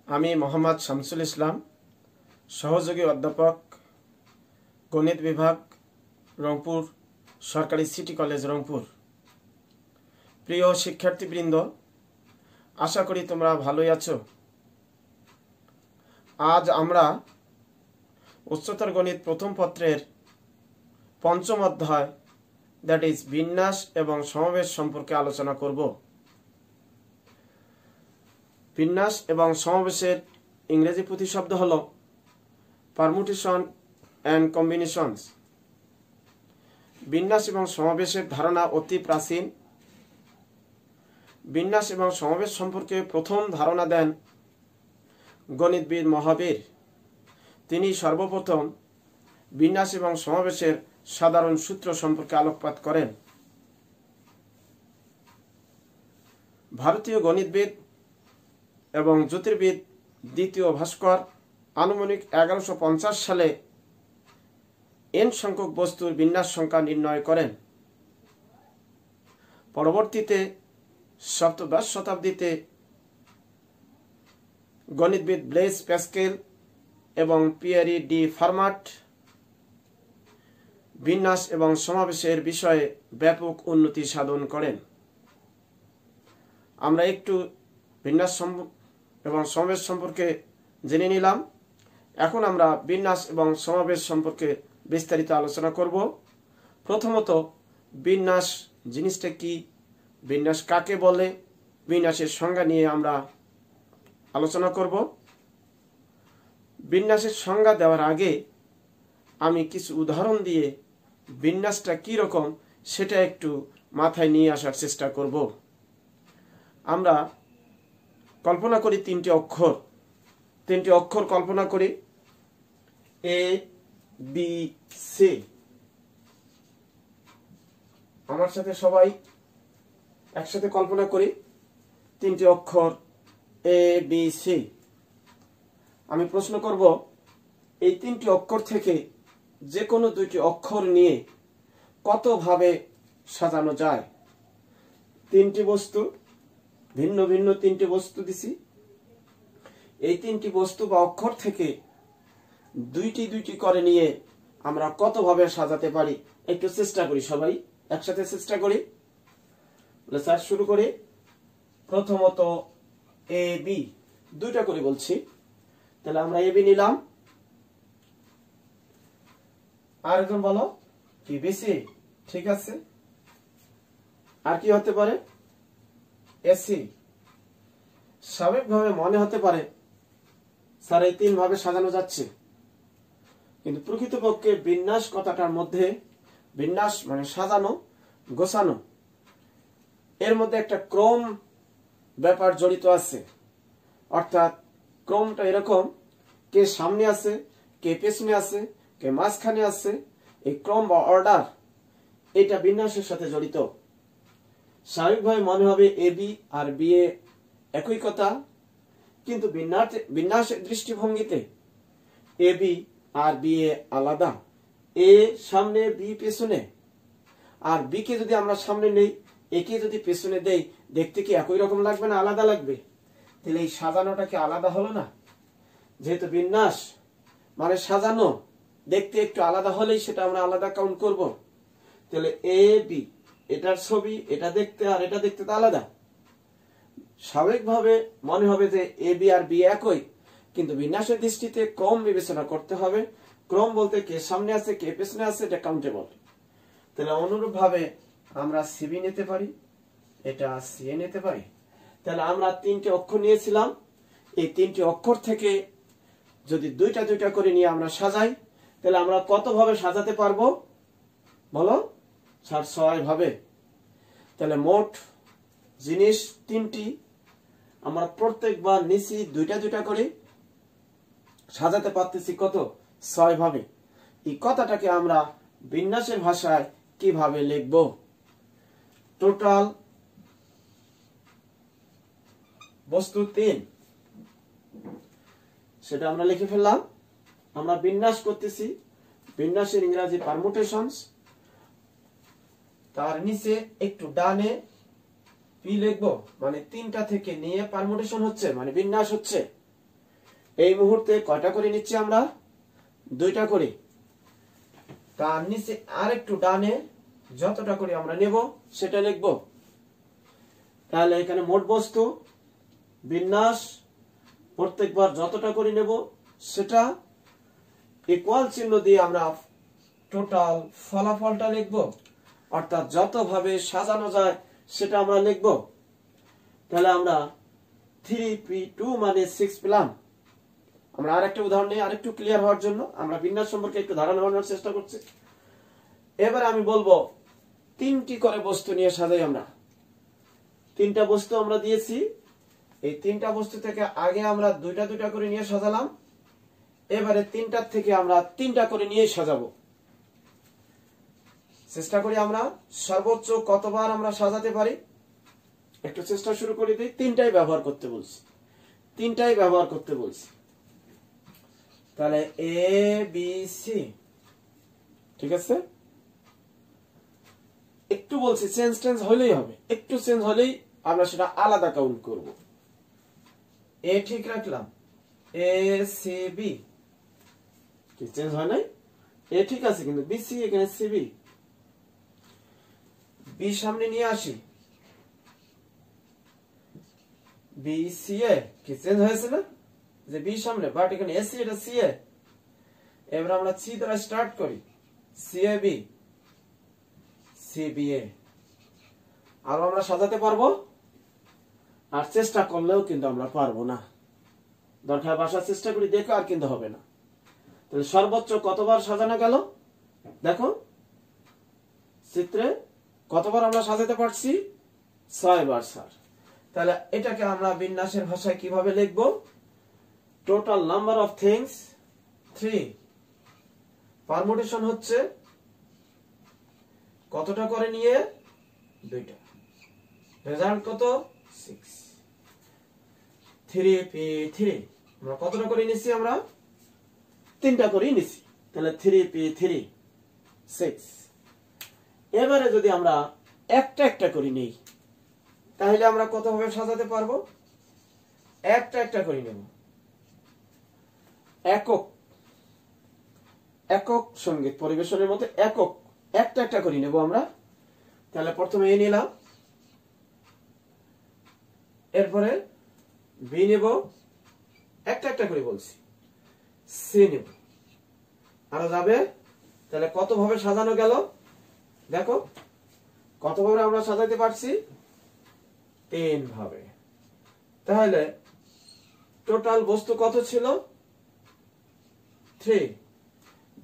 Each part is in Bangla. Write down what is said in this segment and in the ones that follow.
আমি মোহাম্মদ শামসুল ইসলাম, সহযোগী অধ্যাপক, গণিত বিভাগ, রংপুর সরকারি সিটি কলেজ রংপুর। প্রিয় শিক্ষার্থীবৃন্দ, আশা করি তোমরা ভালোই আছো। আজ আমরা উচ্চতর গণিত প্রথম পত্রের পঞ্চম অধ্যায়, দ্যাট ইজ বিন্যাস এবং সমাবেশ সম্পর্কে আলোচনা করব। বিন্যাস এবং সমাবেশের ইংরেজি প্রতিশব্দ হল পারমুটেশন অ্যান্ড কম্বিনেশনস। বিন্যাস এবং সমাবেশের ধারণা অতি প্রাচীন। বিন্যাস এবং সমাবেশ সম্পর্কে প্রথম ধারণা দেন গণিতবিদ মহাবীর। তিনি সর্বপ্রথম বিন্যাস এবং সমাবেশের সাধারণ সূত্র সম্পর্কে আলোকপাত করেন। ভারতীয় গণিতবিদ এবং জ্যোতির্বিদ দ্বিতীয় ভাস্কর আনুমানিক 1150 সালে n সংখ্যক বস্তুর বিন্যাস সংখ্যা নির্ণয় করেন। পরবর্তীতে সপ্তদশ শতাব্দীতে গণিতবিদ ব্লেজ প্যাস্কেল এবং পিয়েরি ডি ফার্মাট বিন্যাস এবং সমাবেশের বিষয়ে ব্যাপক উন্নতি সাধন করেন। আমরা একটু বিন্যাস এবং সমাবেশ সম্পর্কে জেনে নিলাম। এখন আমরা বিন্যাস এবং সমাবেশ সম্পর্কে বিস্তারিত আলোচনা করব। প্রথমত, বিন্যাস জিনিসটা কি, বিন্যাস কাকে বলে, বিন্যাসের সংজ্ঞা নিয়ে আমরা আলোচনা করব। বিন্যাসের সংজ্ঞা দেওয়ার আগে আমি কিছু উদাহরণ দিয়ে বিন্যাসটা কি রকম সেটা একটু মাথায় নিয়ে আসার চেষ্টা করব। আমরা কল্পনা করি তিনটি অক্ষর কল্পনা করি, এ বি সি। আমার সাথে সবাই একসাথে কল্পনা করি তিনটি অক্ষর এ বি সি। আমি প্রশ্ন করব, এই তিনটি অক্ষর থেকে যে কোনো দুইটি অক্ষর নিয়ে কতভাবে সাজানো যায়? তিনটি বস্তু, ভিন্ন ভিন্ন তিনটি বস্তু দিছি। এই তিনটি বস্তু বা অক্ষর থেকে দুইটি দুইটি করে নিয়ে আমরা কতভাবে সাজাতে পারি একটু চেষ্টা করি, সবাই একসাথে চেষ্টা করি। স্যার শুরু করি। প্রথমত এ বি, দুইটা করে বলছি, তাহলে আমরা এ বি নিলাম। আর একজন বলো কি বিসি, ঠিক আছে। আর কি হতে পারে? এসি। স্বাভাবিকভাবে মনে হতে পারে স্যার এই তিন ভাবে সাজানো যাচ্ছে, কিন্তু প্রকৃতপক্ষে বিন্যাস কথাটার মধ্যে, বিন্যাস মানে সাজানো, গোছানো, এর মধ্যে একটা ক্রম ব্যাপার জড়িত আছে। অর্থাৎ ক্রমটা এরকম, কে সামনে আছে, কে পেছনে আছে, কে মাঝখানে আছে। এই ক্রম বা অর্ডার, এটা বিন্যাসের সাথে জড়িত। স্বাভাবিকভাবে মনে হবে A B R B A একই কথা, কিন্তু বিন্যাসের দৃষ্টিভঙ্গিতে A B R B A আলাদা। এ সামনে, বি পেছনে। আর বি কে যদি আমরা সামনে নেই, এ কে যদি পেছনে দেই, দেখতে কি একই রকম লাগবে না আলাদা লাগবে? তাহলে এই সাজানোটা কি আলাদা হলো না? যেহেতু বিন্যাস মানে সাজানো, দেখতে একটু আলাদা হলেই সেটা আমরা আলাদা কাউন্ট করব। তাহলে এ বি, এটার ছবি, এটা দেখতে আর এটা দেখতে তো আলাদা। স্বাভাবিকভাবে মনে হবে যে এ বি আর বি একই, কিন্তু বিন্যাসের দৃষ্টিতে ক্রম বিবেচনা করতে হবে। ক্রম বলতে কে সামনে আছে, কে পেছনে আছে, এটা কাউন্টেবল। তাহলে অনুরূপ ভাবে আমরা সিবি নিতে পারি, এটা সি এ নিতে পারি। তাহলে আমরা তিনটি অক্ষর নিয়েছিলাম। এই তিনটি অক্ষর থেকে যদি দুইটা দুইটা করে নিয়ে আমরা সাজাই, তাহলে আমরা কত ভাবে সাজাতে পারবো বলো? 6 ভাবে। তাহলে মোট জিনিস তিনটি, আমরা প্রত্যেকবার নিচে দুইটা দুইটা করে সাজাতে পারতেছি কত? 6 ভাবে। এই কথাটাকে আমরা বিন্যাসের ভাষায় কিভাবে লিখব? টোটাল বস্তু 3, সেটা আমরা লিখে ফেললাম। আমরা বিন্যাস করতেছি, বিন্যাসের ইংরেজি পারমুটেশনস। তার নিচে একটু ডানে পি লিখবো, মানে তিনটা থেকে নিয়ে পারমুটেশন হচ্ছে, মানে বিন্যাস হচ্ছে। এই মুহূর্তে কয়টা করে নিচ্ছি আমরা? দুইটা করে। তার নিচে আরেকটু ডানে যতটা করে আমরা নেব সেটা লিখব। তাহলে এখানে মোট বস্তু বিন্যাস প্রত্যেকবার যতটা করে নেব সেটা ইকুয়াল চিহ্ন দিয়ে আমরা টোটাল ফলাফলটা লিখব, অর্থাৎ যতভাবে সাজানো যায় সেটা আমরা লিখব। তাহলে আমরা 3p2 মানে 6 পেলাম। আমরা আরেকটা উদাহরণ নিয়ে আরেকটু ক্লিয়ার হওয়ার জন্য আমরা বিন্যাস সম্পর্কে একটু ধারণা নেওয়ার চেষ্টা করছি। এবার আমি বলবো 3টি করে বস্তু নিয়ে সাজাই আমরা। 3টা বস্তু আমরা দিয়েছি, এই 3টা বস্তু থেকে আগে আমরা দুইটা দুইটা করে নিয়ে সাজালাম, এবারে 3টার থেকে আমরা 3টা করে নিয়ে সাজাবো। চেষ্টা করি আমরা সর্বোচ্চ কতবার আমরা সাজাতে পারি, একটু চেষ্টা শুরু করে দিই। 3টাই ব্যবহার করতে বলছি, 3টাই ব্যবহার করতে বলছি। তাহলে এ বি সি, ঠিক আছে। একটু বলছি চেঞ্জ হলেই হবে, একটু চেঞ্জ হলেই আমরা সেটা আলাদা কাউন্ট করব। এ ঠিক রাখলাম, এ সি বি, কি চেঞ্জ হয় নাই? এ ঠিক আছে, কিন্তু বি সি এখানে সি বি। বি সামনে নিয়ে আসি, বি সি এ, কি চেঞ্জ হয়েছে না? যে বি সামনে, বাট এখানে এসি, এটা সি এ। এবার আমরা সি দ্বারা স্টার্ট করি, C A B, C B A. আর আমরা সাজাতে পারবো, আর চেষ্টা করলেও কিন্তু আমরা পারবো না। দরকার বাসার চেষ্টা করি, দেখো, আর কিন্তু হবে না। তাহলে সর্বোচ্চ কতবার সাজানো গেল দেখো চিত্রে, কতবার আমরা সাজাতে পারছি? 6 বার স্যার। তাহলে এটাকে আমরা বিন্যাসের ভাষায় কিভাবে লিখব? Total number of things 3, permutation হচ্ছে কতটা করে নিয়ে? 2টা। রেজাল্ট কত? 6। 3p3 আমরা কতটা করে নিছি? আমরা 3টা করে নিছি। তাহলে 3p3 6। এবারে যদি আমরা একটা একটা করে নেই তাহলে আমরা কতভাবে সাজাতে পারবো? একটা একটা করে নেব। একক একক সঙ্গীত পরিবেশনের মধ্যে একক একটা একটা করে নেব আমরা। তাহলে প্রথমে এ নিলাম, এরপরে বি নেব, একটা একটা করে বলছি, সি নেব, আরো যাবে। তাহলে কতভাবে সাজানো গেল দেখো, কতভাবে আমরা সাজাতে পারছি? 3 ভাবে। তাহলে টোটাল বস্তু কত ছিল? 3।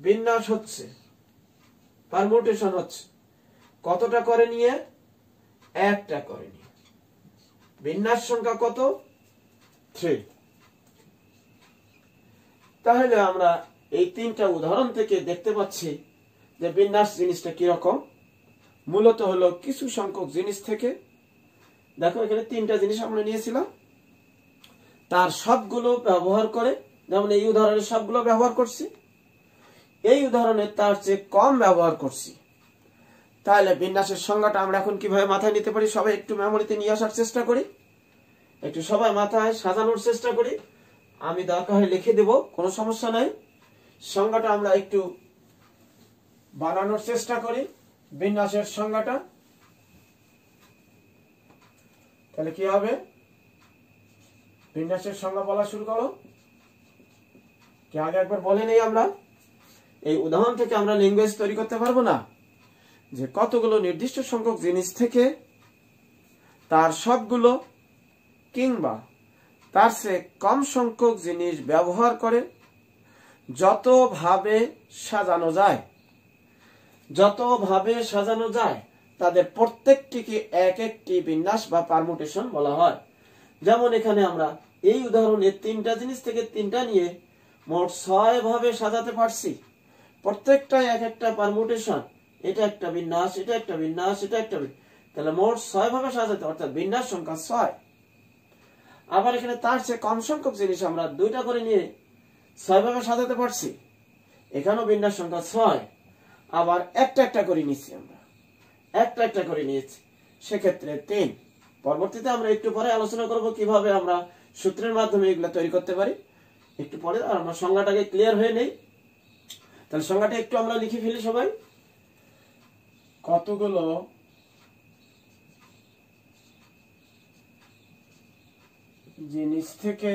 বিন্যাস হচ্ছে, পারমুটেশন হচ্ছে কতটা করে নিয়ে? একটা করে নিয়ে। বিন্যাস সংখ্যা কত? 3। তাহলে আমরা এই 3টা উদাহরণ থেকে দেখতে পাচ্ছি যে বিন্যাস জিনিসটা কিরকম। মূলত হলো কিছু সংখ্যক জিনিস থেকে, দেখো এখানে 3টা জিনিস আমরা নিয়েছিলাম, তার সবগুলো ব্যবহার করে, যেমন এই উদাহরণে সবগুলো ব্যবহার করছি, এই উদাহরণে তার চেয়ে কম ব্যবহার করছি। তাহলে বিন্যাসের সংজ্ঞাটা আমরা এখন কিভাবে মাথায় নিতে পারি? সবাই একটু মেমোরিতে নিয়ে আসার চেষ্টা করি, একটু সবাই মাথায় সাজানোর চেষ্টা করি। আমি দরকার হয় লিখে দেব, কোনো সমস্যা নাই। সংজ্ঞাটা আমরা একটু বানানোর চেষ্টা করি, বিন্যাসের সংজ্ঞাটা। তাহলে কি হবে? বিন্যাসের সংজ্ঞা বলা শুরু করো। কি আগে একবার বলে নেই আমরা? এই উদাহরণ থেকে আমরা ল্যাঙ্গুয়েজ তৈরি করতে পারবো না, যে কতগুলো নির্দিষ্ট সংখ্যক জিনিস থেকে তার সবগুলো কিংবা তার চেয়ে কম সংখ্যক জিনিস ব্যবহার করে যতভাবে সাজানো যায়, যতভাবে সাজানো যায় তাদের প্রত্যেকটিকে এক একটি বিন্যাস বা পারমুটেশন বলা হয়। যেমন এখানে আমরা এই উদাহরণে 3টা জিনিস থেকে 3টা নিয়ে মোট 6 ভাবে সাজাতে পারছি। প্রত্যেকটাই এক একটা পারমুটেশন, এটা একটা বিন্যাস, এটা একটা বিন্যাস, এটা একটা। তাহলে মোট 6 ভাবে সাজাতে, অর্থাৎ বিন্যাস সংখ্যা 6। আবার এখানে তার চেয়ে কম সংখ্যক জিনিস আমরা 2টা করে নিয়ে 6 ভাবে সাজাতে পারছি, এখানেও বিন্যাস সংখ্যা 6। আবার একটা একটা করে নিচ্ছি, আমরা একটা একটা করে নিয়েছি, সেক্ষেত্রে 3। পরবর্তীতে আমরা একটু পরে আলোচনা করব কিভাবে আমরা সূত্রের মাধ্যমে এগুলো তৈরি করতে পারি। একটু পরে আমরা সংজ্ঞাটাকে ক্লিয়ার হয়ে নেই। তাহলে সংজ্ঞাটা একটু আমরা লিখে ফেলি সবাই। কতগুলো জিনিস থেকে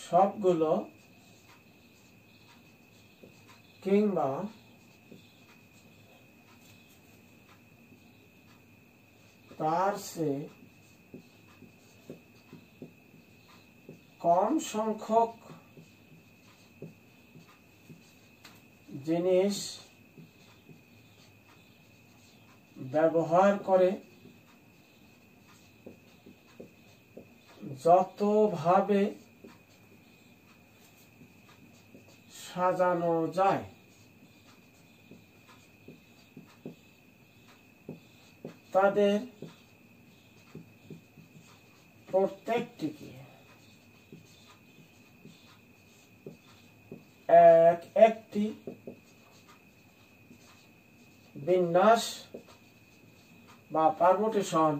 সবগুলো কিংবা তার চেয়ে কম সংখ্যক জিনিস ব্যবহার করে যতভাবে সাজানো যায় তাদের প্রত্যেকটিকে একটি বিন্যাস বা পারমুটেশন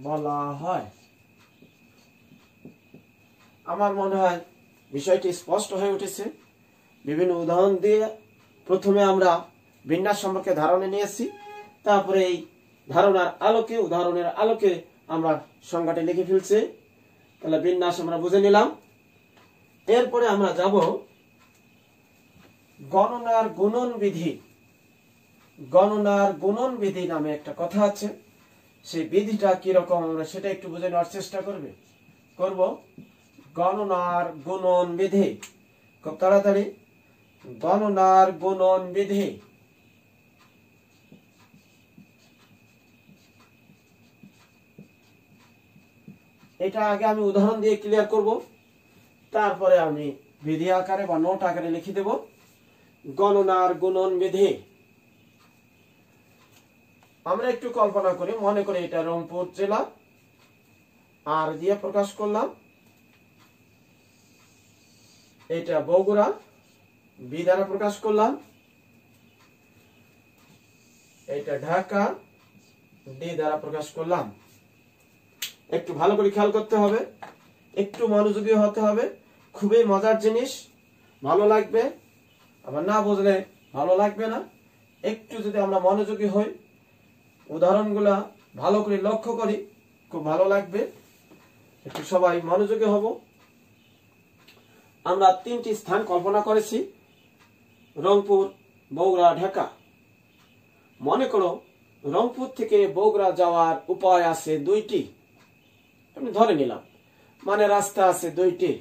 বলা হয়। আমার মনে হয় বিষয়টি স্পষ্ট হয়ে উঠেছে। বিভিন্ন উদাহরণ দিয়ে প্রথমে আমরা বিন্যাস সম্পর্কে ধারণা নিয়েছি, তারপরে এই ধারণার আলোকে, উদাহরণের আলোকে আমরা সংজ্ঞাটি লিখে ফেলছি। তাহলে বিন্যাস আমরা বুঝে নিলাম। এরপরে আমরা যাব গণনার গুণন বিধি। গণনার গুণন বিধি নামে একটা কথা আছে, সেই বিধিটা কিরকম আমরা সেটা একটু বুঝে নেওয়ার চেষ্টা করব। গণনার গুণন বিধি, খুব তাড়াতাড়ি। গণনার গুণন বিধি এটা আগে আমি উদাহরণ দিয়ে ক্লিয়ার করব, তারপরে আমি বিধি আকারে বা নোট আকারে লিখে দেব। গণনার গুণন বিধি আমরা একটু কল্পনা করি, মনে করি এটা রংপুর জেলা, আর দিয়ে প্রকাশ করলাম। এটা বগুড়া, বি দ্বারা প্রকাশ করলাম। এটা ঢাকা, ডি দ্বারা প্রকাশ করলাম। একটু ভালো করে খেয়াল করতে হবে, একটু মনোযোগী হতে হবে। খুবই মজার জিনিস, ভালো লাগবে, আবার না বুঝলে ভালো লাগবে না। একটু যদি আমরা মনোযোগী হই, উদাহরণগুলা ভালো করে লক্ষ্য করি, খুব ভালো লাগবে। একটু সবাই মনোযোগী হব। আমরা 3টি স্থান কল্পনা করেছি, রংপুর, বগুড়া, ঢাকা। মনে করো রংপুর থেকে বগুড়া যাওয়ার উপায় আছে 2টি, আমি ধরে নিলাম, মানে রাস্তা আছে 2টি।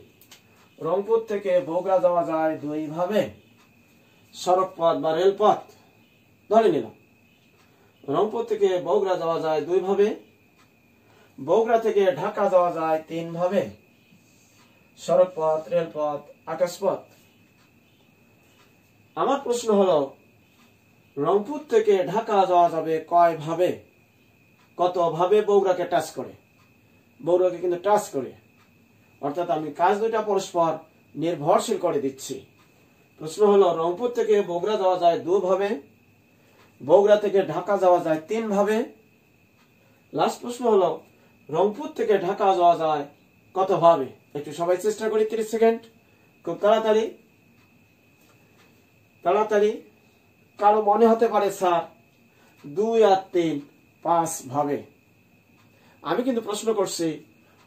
রংপুর থেকে বগুড়া যাওয়া যায় 2 ভাবে, সড়ক পথ বা রেলপথ ধরে নিলাম। রংপুর থেকে বগুড়া যাওয়া যায় 2 ভাবে, বগুড়া থেকে ঢাকা যাওয়া যায় 3 ভাবে, সড়ক পথ, রেলপথ, আকাশপথ। আমার প্রশ্ন হলো, রংপুর থেকে ঢাকা যাওয়া যাবে কয় ভাবে? কত ভাবে বগুড়াকে টাচ করে? বগুড়াকে কিন্তু টাচ করে, অর্থাৎ আমি কাজ দুইটা পরস্পর নির্ভরশীল করে দিচ্ছি। প্রশ্ন হলো, রংপুর থেকে বগুড়া যাওয়া যায় 2 ভাবে, বগুড়া থেকে ঢাকা যাওয়া যায় 3 ভাবে। লাস্ট প্রশ্ন হলো, রংপুর থেকে ঢাকা যাওয়া যায় কত ভাবে? একটু সবাই চেষ্টা করি, 30 সেকেন্ড, খুব তাড়াতাড়ি। কারো মনে হতে পারে স্যার 2 আর 3 5 ভাবে। আমি কিন্তু প্রশ্ন করছি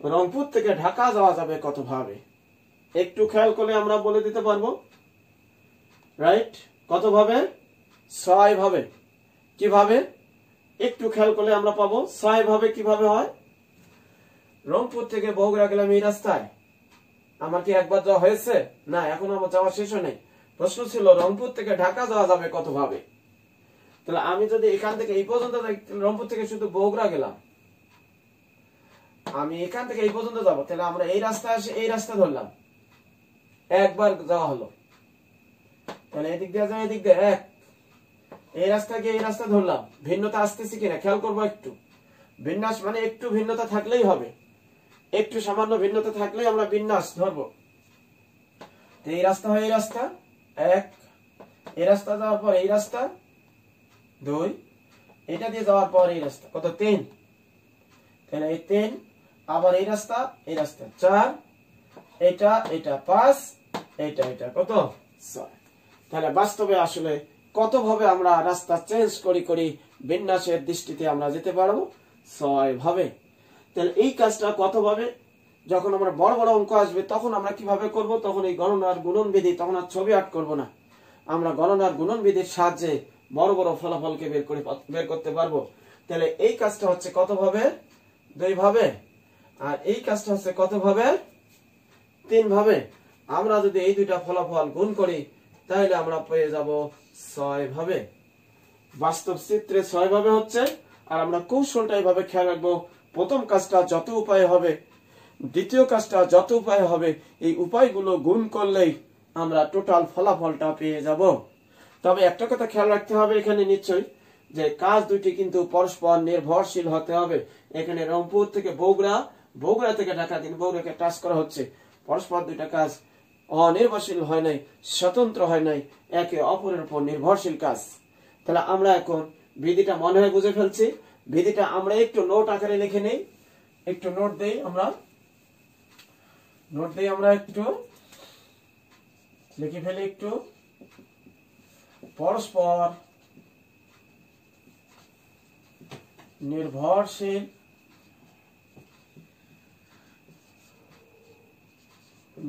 রংপুর থেকে ঢাকা যাওয়া যাবে কত ভাবে? একটু খেয়াল করলে আমরা বলে দিতে পারবো, রাইট? কত ভাবে? 6 ভাবে। কিভাবে? একটু খেয়াল করলে আমরা পাবো 6 ভাবে। কিভাবে হয়? রংপুর থেকে বগুড়া গেলাম এই রাস্তায়, আমার কি একবার যাওয়া হয়েছে? না, এখন আমার যাওয়া শেষ হয় নাই। প্রশ্ন ছিল রংপুর থেকে ঢাকা যাওয়া যাবে কত ভাবে। তাহলে আমি যদি এখান থেকে এই পর্যন্ত যাই, রংপুর থেকে শুধু বগুড়া গেলাম, আমি এখান থেকে এই পর্যন্ত যাবো, তাহলে আমরা এই রাস্তায় এসে এই রাস্তা ধরলাম, একবার যাওয়া হলো। তাহলে এদিক দিয়ে যাই, এদিক দিয়ে এক, এই রাস্তা গিয়ে এই রাস্তা ধরলাম। ভিন্নতা আসতেছে কিনা খেয়াল করবো একটু। বিন্যাস মানে একটু ভিন্নতা থাকলেই হবে, একটু সামান্য ভিন্নতা থাকলেই আমরা বিন্যাস ধরবো। এই রাস্তা হয় এই রাস্তা 1, এই রাস্তা যাওয়ার পর এই রাস্তা 2, এটা দিয়ে যাওয়ার পর এই রাস্তা কত? 3। তাহলে এই 3, আবার এই রাস্তা 4, এটা 5, এটা কত 6। তাহলে বাস্তবে আসলে কত ভাবে আমরা রাস্তা চেঞ্জ করি বিন্যাসের দৃষ্টিতে আমরা যেতে পারবো 6 ভাবে। তাহলে এই কাজটা কত ভাবে, যখন আমরা বড় বড় অঙ্ক আসবে তখন আমরা কিভাবে করব, তখন এই গণনার গুণন বিধি, তখন আর ছবি আঁক করব না, আমরা গণনার গুণন বিধির সাহায্যে বড় বড় ফলাফলকে বের করতে পারবো। তাহলে এই কাজটা হচ্ছে কত ভাবে 2 ভাবে, আর এই কাজটা হচ্ছে কত ভাবে 3 ভাবে। আমরা যদি এই দুইটা ফলাফল গুণ করি তাহলে আমরা পেয়ে যাব 6 ভাবে। বাস্তব চিত্রে 6 ভাবে হচ্ছে, আর আমরা কৌশলটা এইভাবে খেয়াল রাখবো, প্রথম কাজটা যত উপায় হবে, দ্বিতীয় কাজটা যত উপায় হবে, এই উপায়গুলো গুণ করলেই আমরা টোটাল ফলাফলটা পেয়ে যাব। তবে একটা কথা খেয়াল রাখতে হবে এখানে নিশ্চয়ই, যে কাজ দুটি কিন্তু পরস্পর নির্ভরশীল হতে হবে। এখানে রংপুর থেকে বগুড়া থেকে ঢাকা, কিন্তু বগুড়াকে টাচ করা হচ্ছে, পরস্পর দুইটা কাজ অনির্ভরশীল হয় নাই, স্বতন্ত্র হয় নাই, একে অপরের উপর নির্ভরশীল কাজ। তাহলে আমরা এখন বিধিটা মনে হয় বুঝে ফেলছি। বিধিটা আমরা একটু নোট আকারে লিখে নেই, একটু নোট দেই আমরা একটু লিখে ফেলি। একটু পরস্পর নির্ভরশীল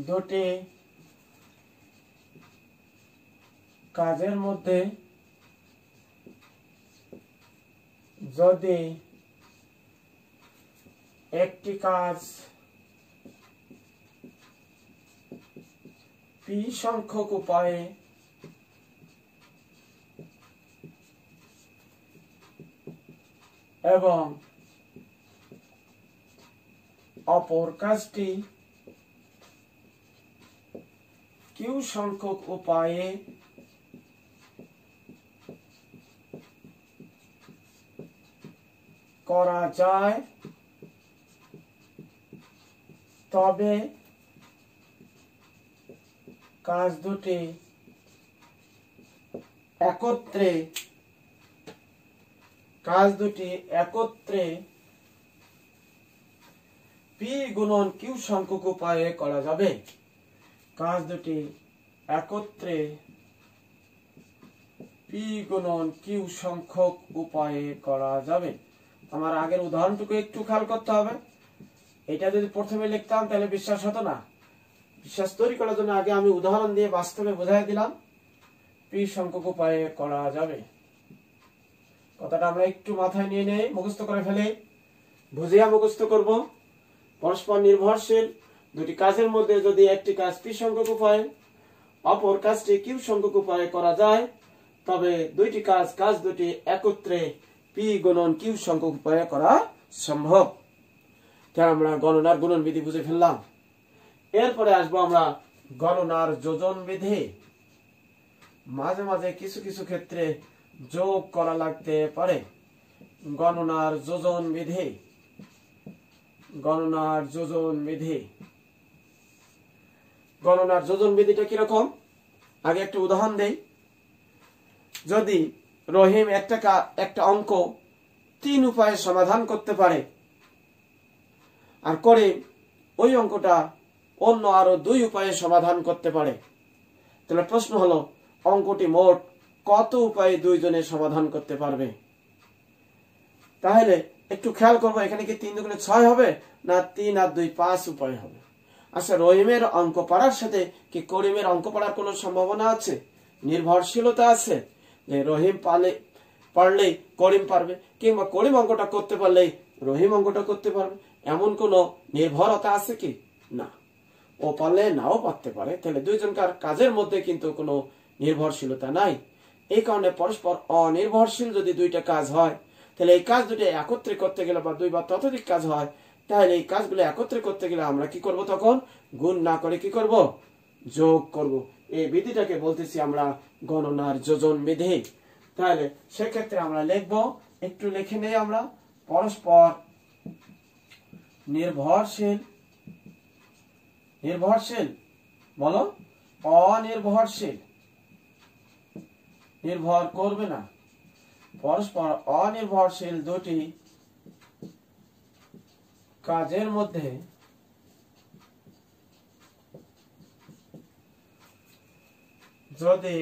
দুটি কাজের মধ্যে যদি একটি কাজ পি সংখ্যক উপায়ে এবং অপর কাজটি কিউ সংখ্যক উপায়ে করা যায়, তবে কাজ দুটি একত্রে পি গুণন কিউ সংখ্যক উপায়ে করা যাবে। কাজ দুটি একত্রে পি গুণন কিউ সংখ্যক উপায়ে করা যাবে। আমার আগের উদাহরণটুকু একটু খেয়াল করতে হবে। এটা যদি প্রথমে লিখতাম তাহলে বিশ্বাস হতো না। বিশ্বাস তৈরি করার জন্য আগে আমি উদাহরণ দিয়ে বাস্তবে বোঝাই দিলাম, পি সংখ্যক উপায়ে করা যাবে। কথাটা আমরা একটু মাথায় নিয়ে নেই, মুখস্থ করে ফেলে বুঝিয়া মুখস্থ করব। পরস্পর নির্ভরশীল দুটি কাজের মধ্যে যদি একটি কাজ পি সংখ্যক উপায়ে, অপর কাজটি কিউ সংখ্যক উপায়ে করা যায়, তবে দুইটি কাজ দুটি একত্রে পি গুণন কিউ সংখ্যক উপায়ে করা সম্ভব। তাই আমরা গণনার গুণন বিধি বুঝে ফেললাম। এরপরে আসবো আমরা গণনার যোজন বিধি। মাঝে মাঝে কিছু কিছু ক্ষেত্রে যোগ করা লাগতে পারে। গণনার যোজন বিধি, গণনার যোজন বিধিটা কিরকম আগে একটা উদাহরণ দেই। যদি রহিম একটা অঙ্ক 3 উপায়ে সমাধান করতে পারে, আর করে ওই অঙ্কটা অন্য আরো 2 উপায়ে সমাধান করতে পারে, তাহলে প্রশ্ন হলো অঙ্কটি মোট কত উপায়ে 2 জনে সমাধান করতে পারবে। তাহলে একটু খেয়াল করবো, এখানে কি 3 দুগুণে 6 হবে, না 3 আর 2 5 উপায় হবে। আচ্ছা, রহিমের অঙ্ক পাড়ার সাথে কি করিমের অঙ্ক পাড়ার কোনো সম্ভাবনা আছে? নির্ভরশীলতা আছে যে রহিম পারলেই করিম পারবে, কিংবা করিম অঙ্কটা করতে পারলেই রহিম অঙ্কটা করতে পারবে, এমন কোনো নির্ভরতা আছে কি? না, ও পারলে নাও পারতে পারে। তাহলে দুইজনকার কাজের মধ্যে কিন্তু কোনো নির্ভরশীলতা নাই। এই কারণে পরস্পর অনির্ভরশীল যদি 2টা কাজ হয়, তাহলে এই কাজ দুটো একত্রে করতে গেলে বা 2 বা ততোধিক কাজ হয়, তাহলে এই কাজগুলো একত্রে করতে গেলে আমরা কি করব? তখন গুণ না করে কি করব? যোগ করব। এই বিধিটাকে বলতেছি আমরা গণনার যোজন বিধি। তাহলে সেক্ষেত্রে আমরা লিখব, একটু লিখে নেই আমরা, পরস্পর নির্ভরশীল বলো, অনির্ভরশীল, নির্ভর করবে না, পরস্পর অনির্ভরশীল দুটি কাজের মধ্যে যদি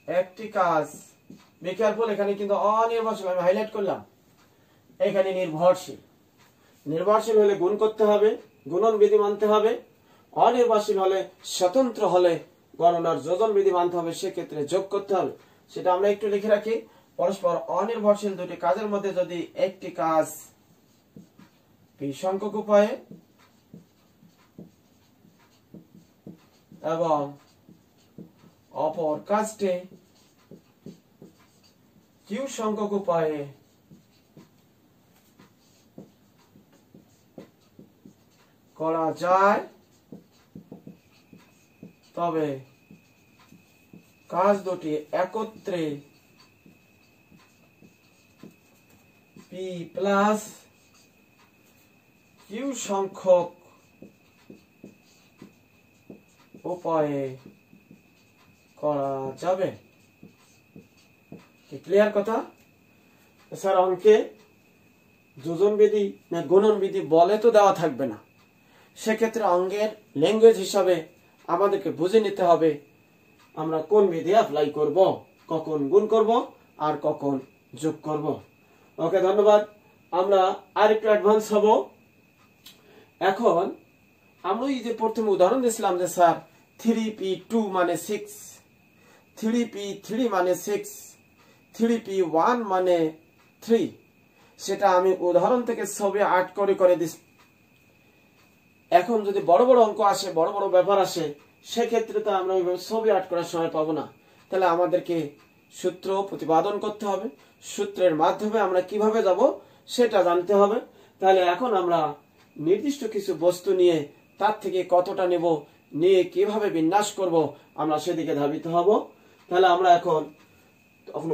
একটি কাজ, বি কেয়ারফুল, এখানে কিন্তু অনির্ভরশীল, আমি হাইলাইট করলাম, এখানে নির্ভরশীল। নির্ভরশীল হলে গুণ করতে হবে, গুণন বিধি মানতে হবে। অনির্ভরশীল হলে, স্বতন্ত্র হলে গণনার যোজন বিধি মানতে হবে, সেক্ষেত্রে যোগ করতে হবে। সেটা আমরা একটু লিখে রাখি। পরস্পর অনির্ভরশীল দুটি কাজের মধ্যে যদি একটি কাজ পি সংখ্যক উপায়ে এবং অপর কাজটি কিউ সংখ্যক উপায়ে করা যায়, তবে কাজ দুটি একত্রে পি প্লাস কিউ সংখ্যক উপায়ে করা যাবে। ক্লিয়ার কথা? স্যার অঙ্কে যোজন বিধি না গুণন বিধি বলে তো দেওয়া থাকবে না, সেক্ষেত্রে অঙ্কের ল্যাঙ্গুয়েজ হিসাবে আমাদেরকে বুঝে নিতে হবে আমরা কোন বিধি অ্যাপ্লাই করব, কখন গুণ করব আর কখন যোগ করব। ওকে, ধন্যবাদ। আমরা আরেকটু অ্যাডভান্স হব। এখন আমরা এই যে প্রথমে উদাহরণ দিয়েছিলাম যে স্যার 3p2 মানে 6, 3p3 মানে 6, 3p1 মানে 3, সেটা আমি উদাহরণ থেকে ছবি আর্ট করে দিচ্ছি। এখন যদি বড় বড় অঙ্ক আসে, বড় বড় ব্যাপার আসে, সেক্ষেত্রে তো আমরা ওইভাবে ছবি আর্ট করার সময় পাবো না। তাহলে আমাদেরকে সূত্র প্রতিপাদন করতে হবে, সূত্রের মাধ্যমে আমরা কিভাবে যাব সেটা জানতে হবে। তাহলে এখন আমরা নির্দিষ্ট কিছু বস্তু নিয়ে তার থেকে কতটা নেব, নিয়ে কিভাবে বিন্যাস করব, আমরা সেদিকে ধাবিত হব। তাহলে আমরা এখন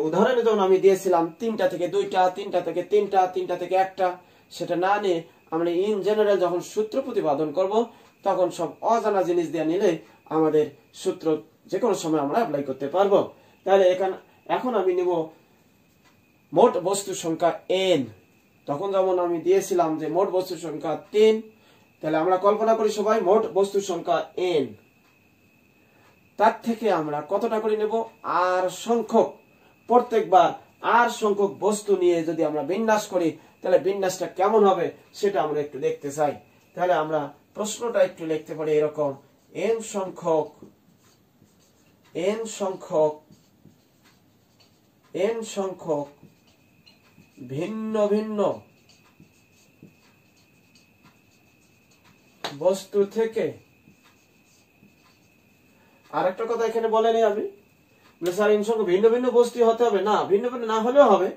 উদাহরণে যখন আমি দিয়েছিলাম 3টা থেকে 2টা, 3টা থেকে 3টা, 3টা থেকে 1টা, সেটা না নিয়ে আমরা ইন জেনারেল যখন সূত্র প্রতিপাদন করব, তখন সব অজানা জিনিস দিয়ে নিলে আমাদের সূত্র যে কোনো সময় আমরা অ্যাপ্লাই করতে পারবো। তাহলে এখন আমি নিব মোট বস্তু সংখ্যা n। তখন যেমন আমি দিয়েছিলাম যে মোট বস্তু সংখ্যা 3, তাহলে আমরা কল্পনা করি সবাই মোট বস্তু সংখ্যা n, তার থেকে আমরা কতটা করে নেব r সংখ্যক। প্রত্যেকবার r সংখ্যক বস্তু নিয়ে যদি আমরা বিন্যাস করি, তাহলে বিন্যাসটা কেমন হবে সেটা আমরা একটু দেখতে চাই। তাহলে আমরা প্রশ্নটা একটু লিখতে পারি এরকম: n সংখ্যক ভিন্ন ভিন্ন বস্তু থেকে। আরেকটা কথা এখানে বলেনি আমি, স্যার n সংখ্যক ভিন্ন ভিন্ন বস্তু হতে হবে না, ভিন্ন ভিন্ন না হলেও হবে।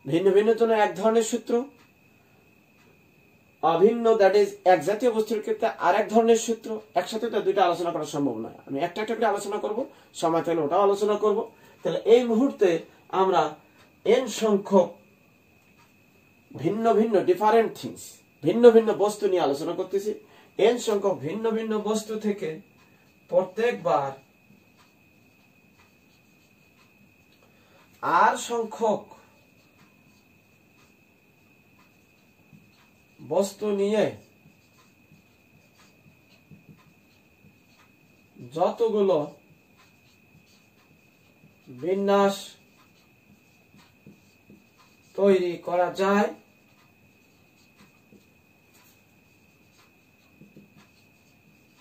ভিন্ন ভিন্ন জন্য এক ধরনের সূত্র, অভিন্ন দ্যাট ইজ এক জাতীয় বস্তুর ক্ষেত্রে আরেক ধরনের সূত্র। একসাথে তো দুইটা আলোচনা করা সম্ভব নয়, আমি একটা একটা করে আলোচনা করব, সময় থাকলে ওটাও আলোচনা করব। তাহলে এই মুহূর্তে আমরা n সংখ্যক ভিন্ন ভিন্ন ডিফারেন্ট থিংস, ভিন্ন ভিন্ন বস্তু নিয়ে আলোচনা করতেছি। n সংখ্যক ভিন্ন ভিন্ন বস্তু থেকে প্রত্যেকবার r সংখ্যক বস্তু নিয়ে যতগুলো বিন্যাস তৈরি করা যায়,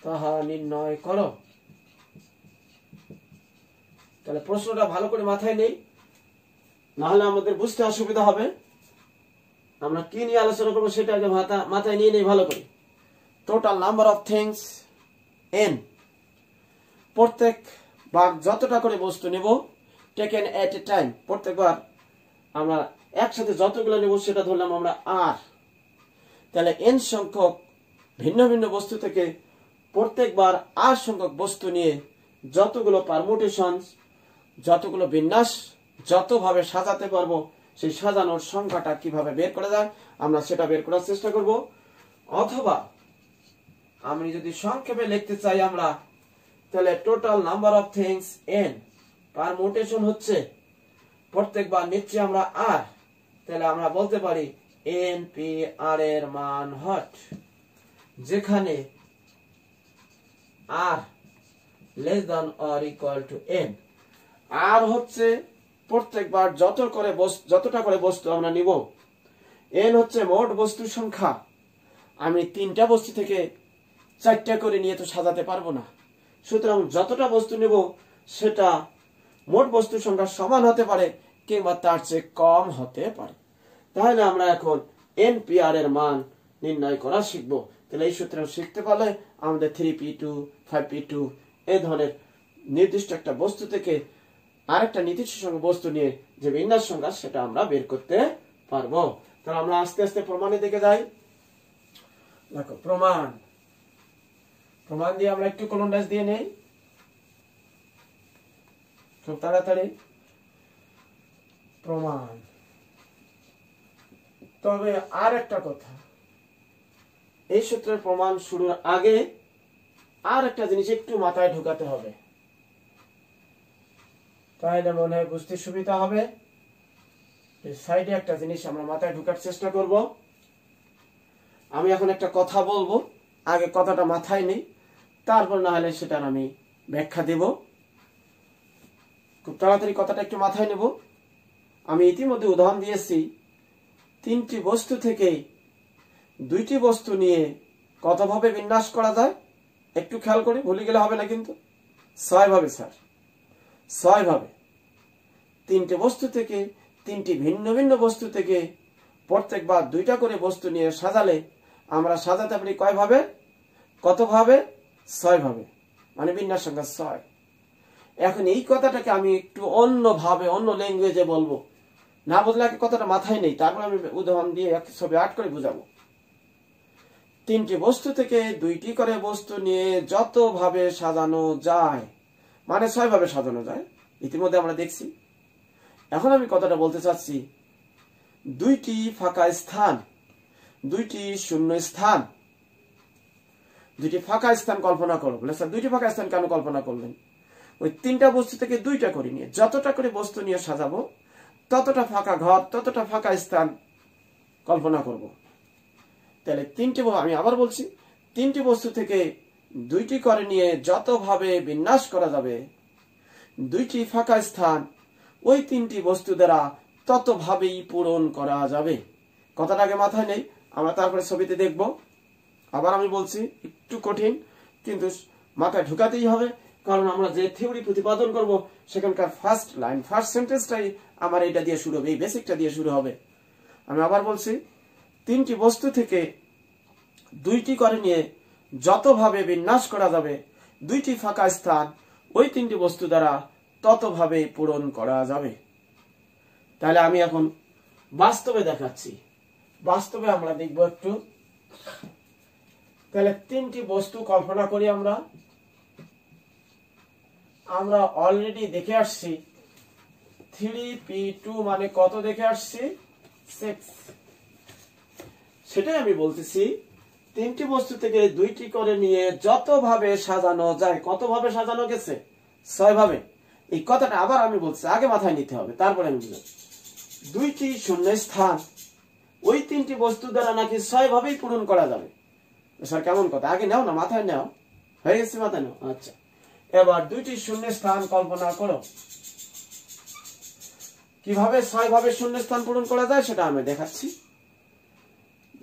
তাহা নির্ণয় করো। তাহলে প্রশ্নটা ভালো করে মাথায় নেই, না হলে আমাদের বুঝতে অসুবিধা হবে। আমরা কি নিয়ে আলোচনা করবো সেটা আগে মাথায় নিয়ে নেই ভালো করে। Total number of things n, প্রত্যেকবার যতটা করে বস্তু নেব, টেকেন এট এ টাইম, প্রত্যেকবার আমরা একসাথে যতগুলো নেব সেটা ধরলাম আমরা r। তাহলে n সংখ্যক ভিন্ন ভিন্ন বস্তু থেকে প্রত্যেকবার r সংখ্যক বস্তু নিয়ে যতগুলো পারমুটেশন, যতগুলো বিন্যাস, যতভাবে সাজাতে পারবো, সেই সাজানোর সংখ্যাটা কিভাবে বের করা যায় আমরা সেটা বের করার চেষ্টা করব। অথবা আমি যদি সংক্ষেপে লিখতে চাই আমরা, তাহলে total number of things n, permutation হচ্ছে প্রত্যেকবার নিচ্ছি আমরা r, তাহলে আমরা বলতে পারি NPR এর মান হট, যেখানে R less than or equal to N। R হচ্ছে প্রত্যেকবার যতটা করে বস্তু আমরা নিব, N হচ্ছে মোট বস্তুর সংখ্যা। আমি 3টা বস্তু থেকে 4টা করে নিয়ে তো সাজাতে পারবো না, সুতরাং যতটা বস্তু নেব সেটা মোট বস্তুর সংখ্যা সমান হতে পারে কিংবা তার চেয়ে কম হতে পারে। তাহলে আমরা এখন NPR এর মান নির্ণয় করা শিখব। তাহলে এই সূত্র শিখতে পারলে আমাদের 3p2 5p2 এই ধরনের নির্দিষ্ট একটা বস্তু থেকে আরেকটা নির্দিষ্ট সংখ্যক বস্তু নিয়ে যে বিন্যাস সংখ্যা সেটা আমরা বের করতে পারবো। তাহলে আমরা আস্তে আস্তে প্রমাণে দিকে যাই। দেখো প্রমাণ দিয়ে আমরা একটু কলন ড্যাশ দিয়ে নেই খুব তাড়াতাড়ি। প্রমাণ, তবে আর একটা কথা, এই সূত্রের প্রমাণ শুরুর আগে আর একটা জিনিস একটু মাথায় ঢোকাতে হবে, তাহলে মনে হয় বুঝতে সুবিধা হবে। সাইডে একটা জিনিস আমরা মাথায় ঢোকার চেষ্টা করব। আমি এখন একটা কথা বলবো, আগে কথাটা মাথায় নেই, তারপর না হলে সেটার আমি ব্যাখ্যা দেব। খুব তাড়াতাড়ি কথাটা একটু মাথায় নেব। আমি ইতিমধ্যে উদাহরণ দিয়েছি, 3টি বস্তু থেকে 2টি বস্তু নিয়ে কতভাবে বিন্যাস করা যায় একটু খেয়াল করে, ভুলে গেলে হবে না কিন্তু। 6 ভাবে স্যার, 6 ভাবে। 3টে বস্তু থেকে 3টি ভিন্ন ভিন্ন বস্তু থেকে প্রত্যেকবার 2টা করে বস্তু নিয়ে সাজালে আমরা সাজাতে পারি কয় ভাবে? কত ভাবে? 6 ভাবে, মানে বিন্যাস সংখ্যা 6। এখন এই কথাটাকে আমি একটু অন্যভাবে অন্য ল্যাঙ্গুয়েজে বলবো, না বুঝলে কথাটা মাথায় নেই, তারপর আমি উদাহরণ দিয়ে 108 করে বুঝাবো। 3টি বস্তু থেকে 2টি করে বস্তু নিয়ে যত ভাবে সাজানো যায়, মানে 6 ভাবে সাজানো যায়, ইতিমধ্যে আমরা দেখছি। এখন আমি কথাটা বলতে চাচ্ছি, 2টি ফাঁকা স্থান, 2টি শূন্য স্থান, 2টি ফাঁকা স্থান কল্পনা করো। বলে স্যার 2টি ফাঁকা স্থান কেন কল্পনা করলেন? ওই 3টা বস্তু থেকে 2টা করে নিয়ে যতটা করে বস্তু নিয়ে সাজাবো ততটা ফাঁকা ঘর, ততটা ফাঁকা স্থান কল্পনা করব। তাহলে আমি আবার বলছি, 3টি বস্তু থেকে 2টি করে নিয়ে যতভাবে বিন্যাস করা যাবে, 2টি ফাঁকা স্থান ওই 3টি বস্তু দ্বারা ততভাবেই পূরণ করা যাবে। কথাটা আগে মাথায় নেই, আমরা তারপরে ছবিতে দেখব। আবার আমি বলছি, একটু কঠিন কিন্তু মাথায় ঢুকাতেই হবে, কারণ আমরা যে থিওরি প্রতিপাদন করব সেখানকার ফার্স্ট লাইন, ফার্স্ট সেন্টেন্সটাই আমার এটা দিয়ে শুরু হবে, এই বেসিকটা দিয়ে শুরু হবে। আমি আবার বলছি, 3টি বস্তু থেকে 2টি করে নিয়ে যতভাবে বিন্যাস করা যাবে, 2টি ফাঁকা স্থান ওই 3টি বস্তু দ্বারা ততভাবে পূরণ করা যাবে। তাহলে আমি এখন বাস্তবে দেখাচ্ছি, বাস্তবে আমরা দেখব একটু। তাহলে 3টি বস্তু কল্পনা করি আমরা অলরেডি দেখে আসছি 3p2 মানে কত দেখে আসছি? 6। সেটাই আমি বলতেছি, 3টি বস্তু থেকে 2টি করে নিয়ে যতভাবে সাজানো যায়, কতভাবে সাজানো গেছে? 6 ভাবে। এই কথাটা আবার আমি বলছি, আগে মাথায় নিতে হবে, তারপরে আমি বুঝলাম। 2টি শূন্য স্থান ওই 3টি বস্তু দ্বারা নাকি 6 ভাবেই পূরণ করা যাবে। স্যার কেমন কথা? আগে নাও না, মাথায় নাও। হয়ে গেছে, মাথায় নাও। আচ্ছা, এবার 2টি শূন্য স্থান কল্পনা করো। কিভাবে 6 ভাবে শূন্য স্থান পূরণ করা যায় সেটা আমি দেখাচ্ছি।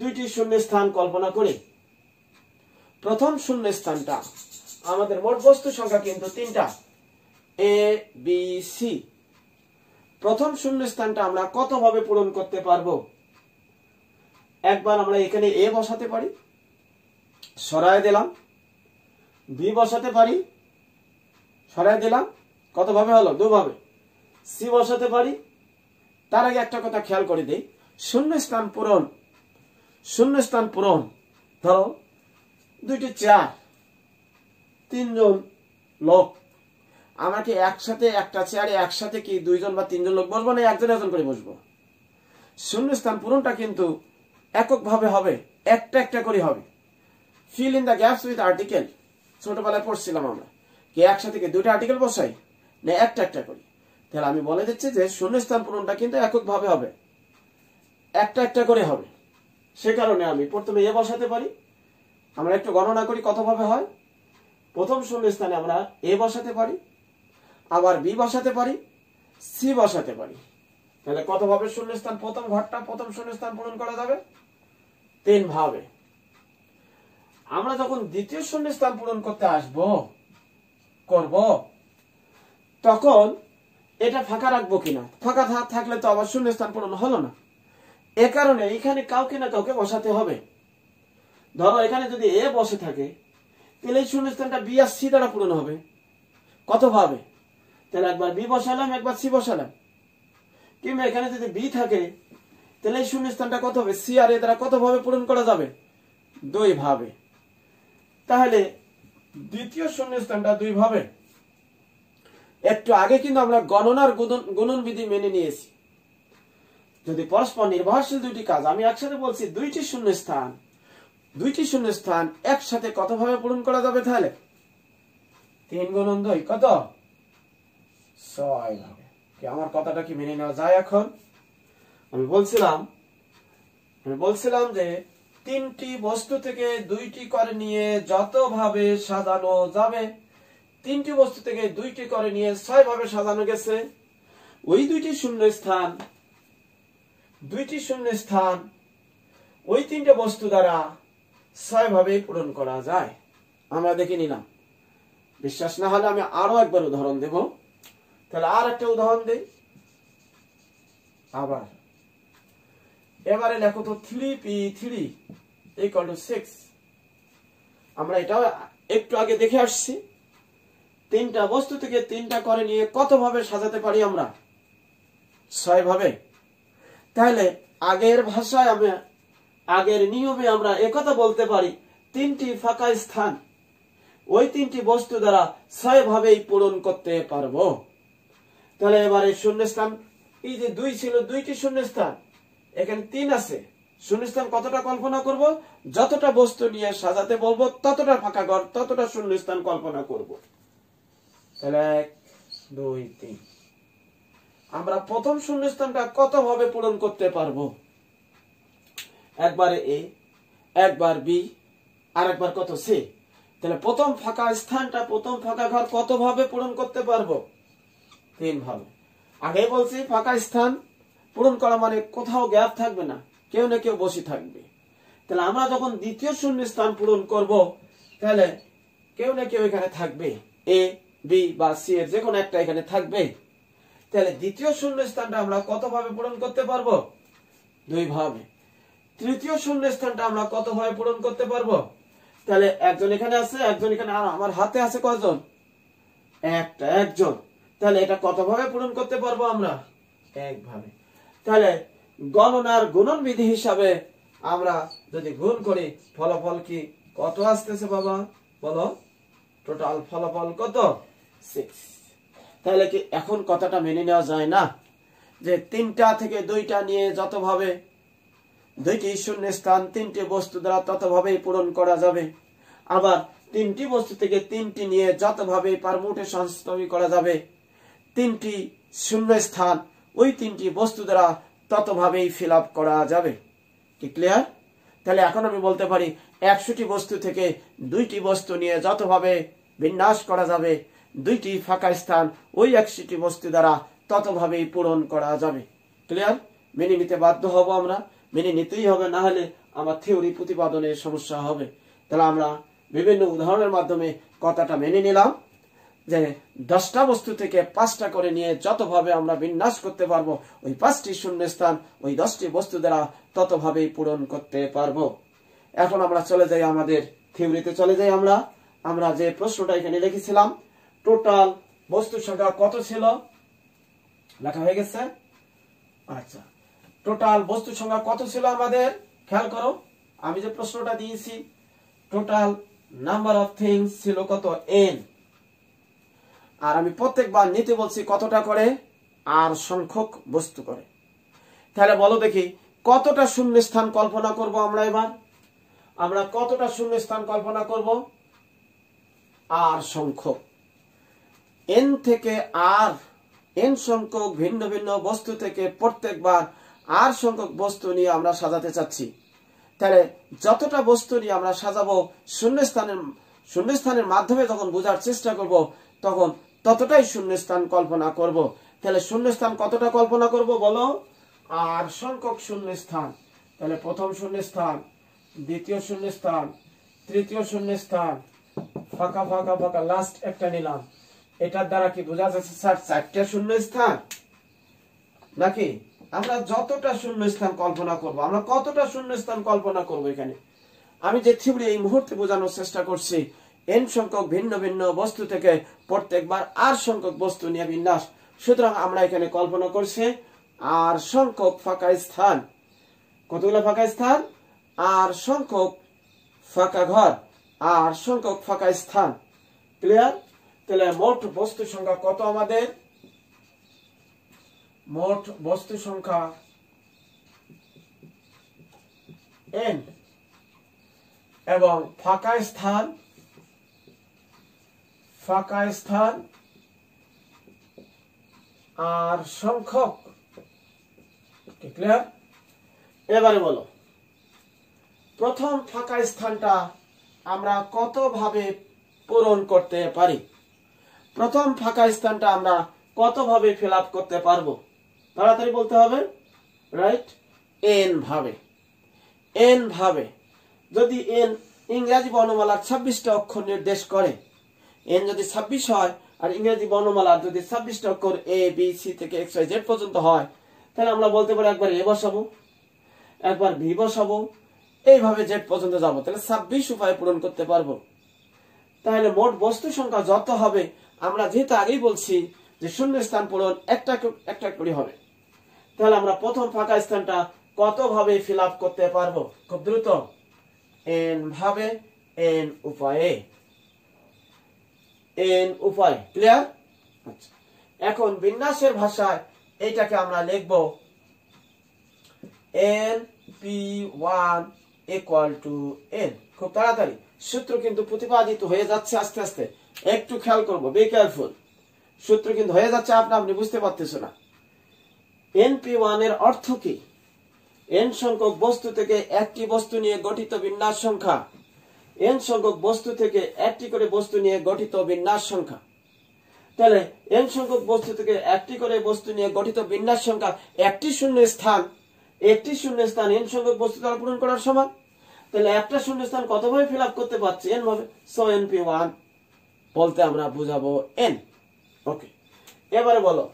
2টি শূন্য স্থান কল্পনা করে প্রথম শূন্য স্থানটা, আমাদের মোট বস্তু সংখ্যা কিন্তু 3টা, A B C। প্রথম শূন্য স্থানটা আমরা কত ভাবে পূরণ করতে পারবো? একবার আমরা এখানে A বসাতে পারি, সরায় দিলাম। B বসাতে পারি, সরায় দিলাম। কত ভাবে হলো? 2 ভাবে। C বসাতে পারি। তার আগে একটা কথা খেয়াল করে দেই, শূন্য স্থান পূরণ ধরো 2টি চেয়ার, 3জন লোক, আমরা কি একসাথে একটা চেয়ারে একসাথে কি 2জন বা 3জন লোক বসবো, না একজন একজন করে বসবো? শূন্য স্থান পূরণটা কিন্তু এককভাবে হবে, একটা একটা করে হবে। Fill in the gaps with article, ছোটবেলায় পড়ছিলাম আমরা, কি একসাথে কি 2টা আর্টিকেল বসাই, না একটা একটা করি? তাহলে আমি বলে দিচ্ছি যে শূন্যস্থান পূরণটা কিন্তু এককভাবে হবে, একটা একটা করে হবে, সে কারণে আমি প্রথমে এ বসাতে পারি। আমরা একটু গণনা করি কতভাবে হয়। প্রথম শূন্যস্থানে আমরা এ বসাতে পারি, আবার বি বসাতে পারি, সি বসাতে পারি। তাহলে কতভাবে শূন্যস্থান প্রথম ঘরটা প্রথম শূন্যস্থান পূরণ করা যাবে? 3 ভাবে। আমরা যখন দ্বিতীয় শূন্যস্থান পূরণ করতে করব, তখন এটা ফাঁকা রাখবো কিনা? ফাঁকা থাকলে তো আবার শূন্যস্থান পূরণ হলো না। এ কারণে এখানে কাউকে না কাউকে বসাতে হবে। ধরো এখানে যদি এ বসে থাকে, তাহলে এই শূন্যস্থানটা বি আর সি দ্বারা পূরণ হবে। কত ভাবে? তাহলে একবার বি বসালাম, একবার সি বসালাম। কিংবা এখানে যদি বি থাকে, তাহলে এই শূন্যস্থানটা কত হবে? সি আর এ দ্বারা কত ভাবে পূরণ করা যাবে? 2 ভাবে। তাহলে দ্বিতীয় শূন্যস্থানটা 2 ভাবে। একটু আগে কিন্তু আমরা গণনার গুণন বিধি মেনে নিয়েছি। যদি পরস্পর নির্ভরশীল দুইটি কাজ, আমি একসাথে বলছি দুইটি শূন্যস্থান একসাথে কত ভাবে পূরণ করা যাবে? তাহলে 3 গুণন 2 কত? 6 ভাবে। কি আমার কথাটা কি মেনে নেওয়া যায়? এখন আমি বলছিলাম যে 3টি বস্তু থেকে 2টি করে নিয়ে যত ভাবে সাজানো যাবে, 3টি বস্তু থেকে 2টি করে নিয়ে 6 ভাবে সাজানো গেছে। ওই দুইটি শূন্যস্থান ওই 3টে বস্তু দ্বারা 6 ভাবে পূরণ করা যায়। আমরা দেখে নিলাম। বিশ্বাস না হলে আমি আরো একবার উদাহরণ দেব। তাহলে আর একটা উদাহরণ দেই। এবারে লেখো তো 3p3 = 6। আমরা এটাও একটু আগে দেখে আসছি। 3টা বস্তু থেকে 3টা করে নিয়ে কত ভাবে সাজাতে পারি আমরা? 6 ভাবে। তাহলে আগের ভাষায় আগের নিয়মে আমরা একথা বলতে পারি, 3টি ফাঁকা স্থান ওই 3টি বস্তু দ্বারা 6 ভাবেই পূরণ করতে পারবো। তাহলে এবারে শূন্যস্থান, এই যে 2 ছিল, 2টি শূন্যস্থান, এখানে 3 আছে। শূন্যস্থান কতটা কল্পনা করব? যতটা বস্তু নিয়ে সাজাতে বলবো ততটা ফাঁকা ঘর, ততটা শূন্যস্থান কল্পনা করব। তাহলে 1 2 3। আমরা প্রথম শূন্যস্থানটা কত ভাবে পূরণ করতে পারবো? একবারে এ, একবার বি, আর একবার কত? সি। তাহলে প্রথম ফাঁকা স্থানটা, প্রথম ফাঁকা ঘর কত ভাবে পূরণ করতে পারবো? 3 ভাবে। আগে বলছি ফাঁকা স্থান পূরণ করা মানে কোথাও গ্যাপ থাকবে না, কেউ না কেউ বসে থাকবে। তাহলে আমরা যখন দ্বিতীয় শূন্যস্থান পূরণ করব, তাহলে কেউ না কেউ এখানে থাকবে, এ বি বা সি এর যে কোনো একটা এখানে থাকবে। তাহলে দ্বিতীয় শূন্যস্থানটা আমরা কত ভাবে পূরণ করতে পারবো? 2 ভাবে। তৃতীয় শূন্যস্থানটা আমরা কত ভাবে পূরণ করতে পারবো? তাহলে একজন এখানে আছে, একজন এখানে, আর আমার হাতে আছে কয়জন? একজন। তাহলে এটা কত ভাবে পূরণ করতে পারবো আমরা? 1 ভাবে। তাহলে গণনার গুণন বিধি হিসাবে আমরা যদি গুণ করি, ফলাফল কি কত আসতেছে বাবা? বলো। টোটাল ফলাফল কত? 6। তাহলে কি এখন কথাটা মেনে নেওয়া যায় না যে 3টা থেকে 2টা নিয়ে যত ভাবে 2টি শূন্যস্থান 3টি বস্তু দ্বারা তত ভাবেই পূরণ করা যাবে। আবার 3টি বস্তু থেকে 3টি নিয়ে যত ভাবে পারমুটেশন তৈরি করা যাবে, 3টি শূন্যস্থান ওই 3টি বস্তু দ্বারা তত ভাবেই ফিল আপ করা যাবে। কি ক্লিয়ার? তাহলে এখন আমি বলতে পারি 100টি বস্তু থেকে 2টি বস্তু নিয়ে যত ভাবে বিন্যাস করা যাবে, 2টি ফাঁকা স্থান ওই 100টি বস্তু দ্বারা তত ভাবেই পূরণ করা যাবে। ক্লিয়ার? মেনে নিতে বাধ্য হব আমরা, মেনে নিতেই হবে, না হলে আমার থিওরি প্রতিপাদনের সমস্যা হবে। তাহলে আমরা বিভিন্ন উদাহরণের মাধ্যমে কথাটা মেনে নিলাম যে 10টা বস্তু থেকে 5টা করে নিয়ে যত ভাবে আমরা বিন্যাস করতে পারবো, ওই 5টি শূন্যস্থান ওই 10টি বস্তু দ্বারা তত ভাবেই পূরণ করতে পারবো। এখন আমরা চলে যাই আমাদের থিওরিতে চলে যাই। আমরা যে প্রশ্নটা এখানে লিখেছিলাম, টোটাল বস্তু সংখ্যা কত ছিল? লেখা হয়ে গেছে। আচ্ছা, টোটাল বস্তু সংখ্যা কত ছিল আমাদের? খেয়াল করো, আমি যে প্রশ্নটা দিয়েছি, টোটাল নাম্বার অফ থিংস ছিল কত? n। আর আমি প্রত্যেকবার নিতে বলছি কতটা করে? r সংখ্যক বস্তু করে। তাহলে বলো দেখি কতটা শূন্যস্থান কল্পনা করব আমরা? এবার আমরা কতটা শূন্যস্থান কল্পনা করব? r সংখ্যক। n থেকে r, n সংখ্যক ভিন্ন ভিন্ন বস্তু থেকে প্রত্যেকবার আর সংখ্যক বস্তু নিয়ে আমরা সাজাতে চাচ্ছি। তাহলে যতটা বস্তু নিয়ে আমরা সাজাবো শূন্যস্থানের মাধ্যমে যখন বোঝার চেষ্টা করব তখন ততটাই শূন্যস্থান কল্পনা করব। তাহলে শূন্যস্থান কতটা কল্পনা করব বলো? আর সংখ্যক শূন্যস্থান। তাহলে প্রথম শূন্যস্থান, দ্বিতীয় শূন্যস্থান, তৃতীয় শূন্যস্থান, ফাঁকা ফাঁকা ফাঁকা, লাস্ট একটা নিলাম। এটার দ্বারা কি বোঝা যাচ্ছে স্যার 4টা শূন্যস্থান? নাকি আমরা যতটা শূন্যস্থান কল্পনা করব, আমরা কতটা শূন্যস্থান কল্পনা করব? এখানে আমি যে থিওরি এই মুহূর্তে বোঝানোর চেষ্টা করছি, n সংখ্যক ভিন্ন ভিন্ন বস্তু থেকে প্রত্যেকবার r সংখ্যক বস্তু নিয়ে বিন্যাস। সুতরাং আমরা এখানে কল্পনা করছি r সংখ্যক ফাঁকা স্থান। কতগুলো ফাঁকা স্থান? r সংখ্যক ফাঁকা ঘর, r সংখ্যক ফাঁকা স্থান। ক্লিয়ার? তাহলে মোট বস্তু সংখ্যা কত আমাদের? মোট বস্তু সংখ্যা n এবং ফাঁকা স্থান আর সংখ্যক। ক্লিয়ার? এবারে বলো প্রথম ফাঁকা স্থানটা আমরা কত ভাবে পূরণ করতে পারি? প্রথম ফাঁকা স্থানটা আমরা কত ভাবে ফিল আপ করতে পারবো? তাড়াতাড়ি বলতে হবে, রাইট? n ভাবে। n ভাবে। যদি n ইংরেজি বর্ণমালার 26টা অক্ষর নির্দেশ করে, n যদি 26 হয় আর ইংরেজি বর্ণমালার যদি 26টা অক্ষর a b c থেকে x y z পর্যন্ত হয়, তাহলে আমরা বলতে পারি একবার a বসাবো, একবার b বসাবো, এইভাবে z পর্যন্ত যাবো। তাহলে 26 উপায়ে পূরণ করতে পারবো। তাহলে মোট বস্তু সংখ্যা যত হবে, আমরা যেহেতু আগেই বলছি যে শূন্যস্থান পূরণ একটা করে হবে, তাহলে আমরা প্রথম ফাঁকা স্থানটা কত ভাবে ফিল আপ করতে পারবো? খুব দ্রুত, n ভাবে, n উপায়ে। n উপায়। ক্লিয়ার? আচ্ছা, এখন বিন্যাসের ভাষায় এইটাকে আমরা লিখব np1 = n। খুব তাড়াতাড়ি সূত্র কিন্তু প্রতিপাদিত হয়ে যাচ্ছে আস্তে আস্তে, একটু খেয়াল করবো, বি কেয়ারফুল। সূত্র কিন্তু হয়ে যাচ্ছে, আপনি বুঝতে পারতেছেন না। np1 এর অর্থ কি? n সংখ্যক বস্তু থেকে একটি বস্তু নিয়ে গঠিত বিন্যাস সংখ্যা। n সংখ্যক বস্তু থেকে একটি করে বস্তু নিয়ে গঠিত বিন্যাস সংখ্যা। তাহলে n সংখ্যক বস্তু থেকে একটি করে বস্তু নিয়ে গঠিত বিন্যাস সংখ্যা একটি শূন্য স্থান n সংখ্যক বস্তু দ্বারা পূরণ করার সমান। তাহলে একটা শূন্য স্থান কতভাবে ফিল আপ করতে পারছি? n ভাবে। সো np1 বলতে আমরা বুঝাবো n। ওকে, এবারে বলো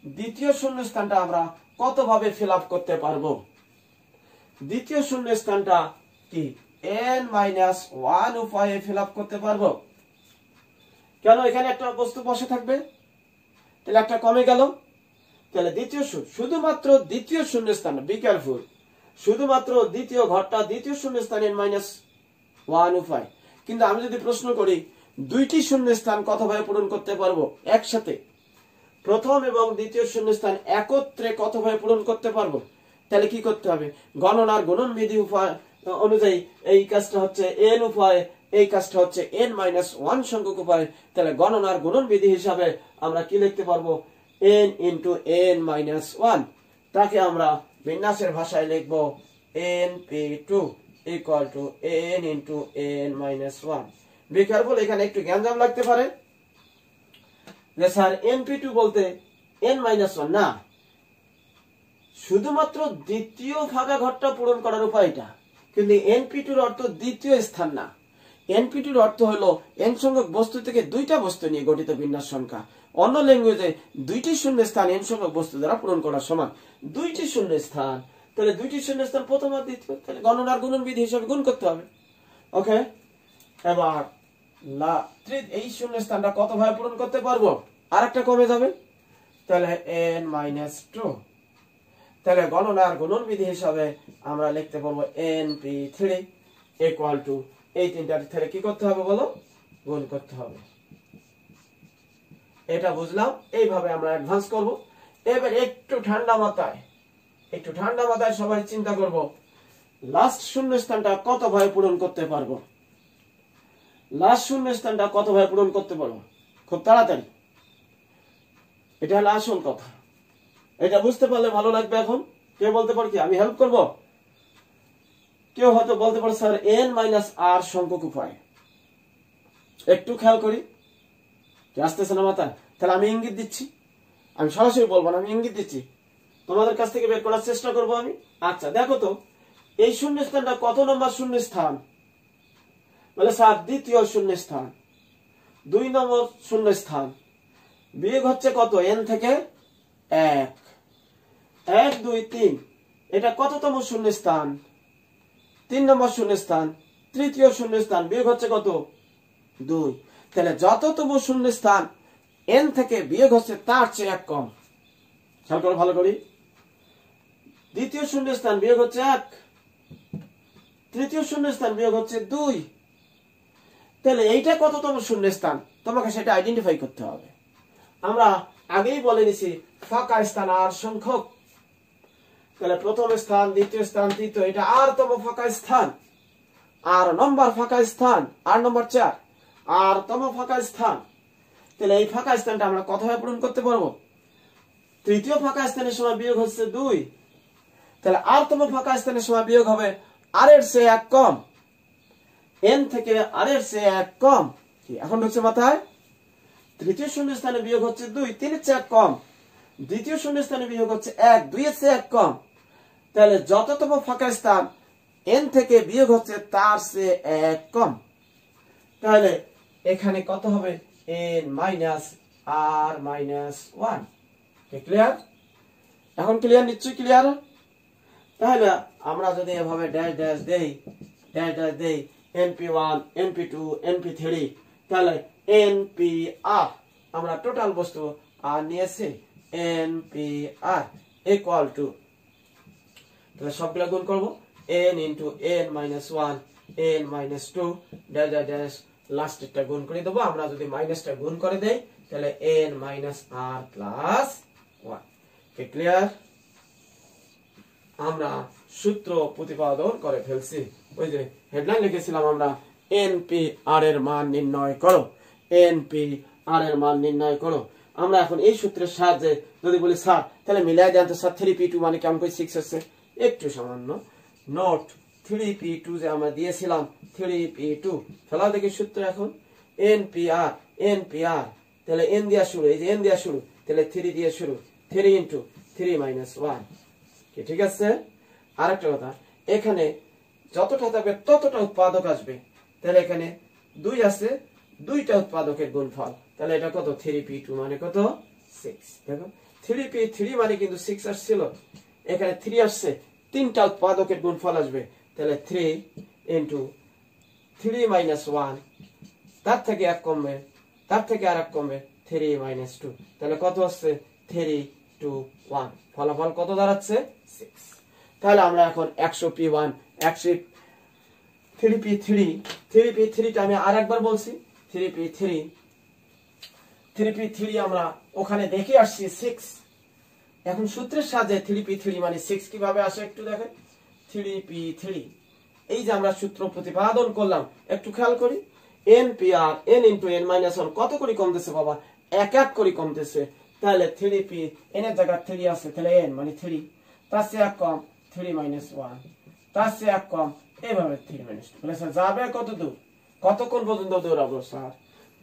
দ্বিতীয় শূন্য স্থানটা আমরা কত ভাবে ফিল আপ করতে পারবো? দ্বিতীয় শূন্য স্থানটা কি n-1 উপায়ে ফিল আপ করতে পারবো। কেন? এখানে একটা বস্তু বসে থাকবে, তাহলে একটা কমে গেল। তাহলে শুধুমাত্র দ্বিতীয় শূন্য স্থান, বি কেয়ারফুল, শুধুমাত্র দ্বিতীয় ঘরটা দ্বিতীয় শূন্য স্থান n-1 উপায়। কিন্তু আমি যদি প্রশ্ন করি দুইটি শূন্য স্থান কত ভাবে পূরণ করতে পারবো একসাথে? প্রথম এবং দ্বিতীয় শূন্য স্থান একত্রে কত ভাবে পূরণ করতে পারবো? তাহলে কি করতে হবে? গণনার গুণন বিধি উপায় অনুযায়ী এই কাজটা হচ্ছে n উপায়, এই কাজটা হচ্ছে n-1 সংখ্যক উপায়। তাহলে গণনার গুণন বিধি হিসাবে আমরা কি লিখতে পারবো? n × n-1। তাকে আমরা বিন্যাসের ভাষায় লিখব np2 = n × n-1। Be careful, এখানে একটু গ্যাঞ্জাম লাগতে পারে যে স্যার np2 বলতে n-1 না, শুধুমাত্র দ্বিতীয় ফাঁকা ঘরটা পূরণ করার উপায়টা। কিন্তু np2 এর অর্থ দ্বিতীয় স্থান না। np2 এর অর্থ হলো n সংখ্যক বস্তু থেকে দুইটা বস্তু নিয়ে গঠিত বিন্যাস সংখ্যা। অন্য ল্যাঙ্গুয়েজে দুইটি শূন্য স্থান n সংখ্যক বস্তু দ্বারা পূরণ করার সমান। দুইটি শূন্য স্থান, তাহলে দুইটি শূন্য স্থান প্রথম আর দ্বিতীয়, তাহলে গণনার গুণন বিধি হিসাবে গুণ করতে হবে। ওকে, এবার এই শূন্য স্থানটা কত ভাবে পূরণ করতে পারবো? আর একটা কমে যাবে, তাহলে n-2। তাহলে গণনার গুণন বিধি হিসাবে আমরা লিখতে পারবো np3 = এই তিনটার থেকে কি করতে হবে বলো? গুণ করতে হবে। এটা বুঝলাম, এইভাবে আমরা অ্যাডভান্স করব। এবার একটু ঠান্ডা মাথায় সবাই চিন্তা করব লাস্ট শূন্য স্থানটা কত ভাবে পূরণ করতে পারবো। লাস্ট শূন্য স্থানটা কত ভাবে পূরণ করতে পারবো? খুব তাড়াতাড়ি, এটা হলো আসল কথা। এটা বুঝতে পারলে ভালো লাগবে। এখন কেউ বলতে পারে কি আমি হেল্প করব? কেউ হয়তো বলতে পারে স্যার n মাইনাস r সংখ্যক উপায়। একটু খেয়াল করি, কি আসতেছে না মাথায়? তাহলে আমি ইঙ্গিত দিচ্ছি, আমি সরাসরি বলবো না, আমি ইঙ্গিত দিচ্ছি, তোমাদের কাছ থেকে বের করার চেষ্টা করব আমি। আচ্ছা দেখো তো এই শূন্যস্থানটা কত নম্বর শূন্যস্থান? বলে স্যার দ্বিতীয় শূন্যস্থান, 2 নম্বর শূন্যস্থান। বিয়োগ হচ্ছে কত? n থেকে 1, 1 2 3। এটা কততম শূন্যস্থান? 3 নম্বর শূন্যস্থান, তৃতীয় শূন্যস্থান। বিয়োগ হচ্ছে কত? 2। তাহলে যততম শূন্যস্থান n থেকে বিয়োগ হচ্ছে তার চেয়ে 1 কম। খেয়াল করো ভালো করি, দ্বিতীয় শূন্যস্থান বিয়োগ হচ্ছে 1, তৃতীয় শূন্যস্থান বিয়োগ হচ্ছে 2। তাহলে এইটা কততম শূন্যস্থান তোমাকে সেটা আইডেন্টিফাই করতে হবে। আমরা আগেই বলে নিছি ফাঁকা স্থান আর সংখ্যক। তাহলে প্রথম স্থান, দ্বিতীয় স্থান, তৃতীয়, এটা আর তম ফাঁকা স্থান। আর নম্বর ফাঁকা স্থান, আর নম্বর 4 আর তম ফাঁকা স্থান। তাহলে এই ফাঁকা স্থানটা আমরা কতভাবে পূরণ করতে পারবো? তৃতীয় ফাঁকা স্থানের সময় বিয়োগ হচ্ছে 2। তাহলে আর তম ফাঁকা স্থানের সময় বিয়োগ হবে আর এর চেয়ে 1 কম, n থেকে আর এর চেয়ে 1 কম। এখন ঢুকছে মাথায়? তৃতীয় শূন্যস্থানে বিয়োগ হচ্ছে 2, 3 এর চেয়ে 1 কম। দ্বিতীয় শূন্যস্থানে বিয়োগ হচ্ছে 1, 2 এর চেয়ে 1 কম। তাহলে যততম ফাঁকা স্থান n থেকে বিয়োগ হচ্ছে তার চেয়ে 1 কম। তাহলে এখানে কত হবে? n minus r minus 1। Clear? এখন ক্লিয়ার? নিশ্চয়ই ক্লিয়ার। তাহলে আমরা যদি এভাবে ড্যাশ ড্যাশ দেই, ড্যাশ ড্যাশ দেই, np1 np2 np3, তাহলে npr আমরা টোটাল বস্তু আর নিয়েছি npr ইকুয়াল টু, তাহলে সবগুলো গুণ করব n into n minus 1 n minus 2 dash dash dash, লাস্টেরটা গুণ করে দেবো। আমরা যদি মাইনাসটা গুণ করে দেই তাহলে n minus r plus 1। Clear? আমরা সূত্র প্রতিপাদন করে ফেলছি। ওই যে হেডলাইন লিখেছিলাম আমরা npr এর মান নির্ণয় করো, npr এর মান নির্ণয় করো। আমরা এখন এই সূত্রের সাহায্যে যদি বলি স্যার তাহলে মিলাই দেন তো স্যার 3p2 মানে কেমন করে 6 হচ্ছে? একটু সামান্য নোট, 3p2 যে আমরা দিয়েছিলাম 3p2 ফেলা দেখি সূত্র। এখন npr তাহলে n দিয়া শুরু, এই যে n দিয়া শুরু, তাহলে 3 দিয়ে শুরু, 3 ইনটু 3 মাইনাস 1। ঠিক আছে? আরেকটা কথা, এখানে যতটা থাকবে ততটা উৎপাদক আসবে। তাহলে এখানে 2 আছে, 2টা উৎপাদকের গুণফল। তাহলে এটা কত? 3p2 মানে কত? 6। দেখো 3p3 মানে কিন্তু 6 আসছিল, এখানে 3 আসছে, 3টা উৎপাদকের গুণফল আসবে। তাহলে 3 ইনটু 3 মাইনাস 1, তার থেকে 1 কমবে, তার থেকে আর 1 কমবে, 3 মাইনাস 2। তাহলে কত আসছে? 3 2 1। ফলাফল কত দাঁড়াচ্ছে? 6। তাহলে আমরা এখন 100p1 3p3টা আমি আর একবার বলছি, 3p3 আমরা ওখানে দেখে আসছি 6। এখন সূত্রের সাহায্যে 3p3 মানে 6 কিভাবে আসে একটু দেখেন। 3p3 এই যে আমরা সূত্র প্রতিপাদন করলাম, একটু খেয়াল করি। npr n into n minus 1 কত করে কমতেছে বাবা? 1 1 করে কমতেছে। তাহলে 3p n এর জায়গায় 3 আছে, তাহলে n মানে 3, তার চেয়ে 1 কম 3 মাইনাস 1, তার চেয়ে 1 কম, এভাবে 3 মাইনাস 2। বলে স্যার যাবে কত দূর? কতক্ষণ পর্যন্ত দৌড়াবো স্যার?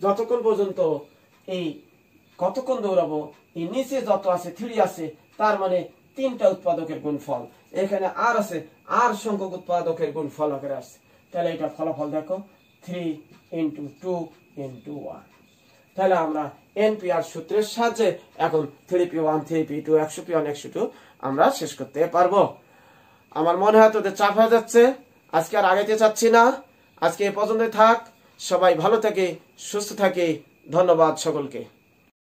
যতক্ষণ পর্যন্ত এই কতক্ষণ দৌড়াবো? এই নিচে যত আছে 3 আছে, তার মানে 3টা উৎপাদকের গুণফল। এখানে আর আছে, আর সংখ্যক উৎপাদকের গুণফল আকারে আসছে। তাহলে এটা ফলাফল দেখো 3 ইনটু 2 ইনটু 1। তাহলে আমরা npr সূত্রের সাহায্যে এখন 3p1 3p2 100p1 102 আমরা শেষ করতে পারবো। আমার মনে হয় তোদের চাপ হয়ে যাচ্ছে, আজকে আর আগাইতে চাচ্ছি না। আজকে এ পর্যন্ত থাক, সবাই ভালো থাকে, সুস্থ থাকে। ধন্যবাদ সকলকে।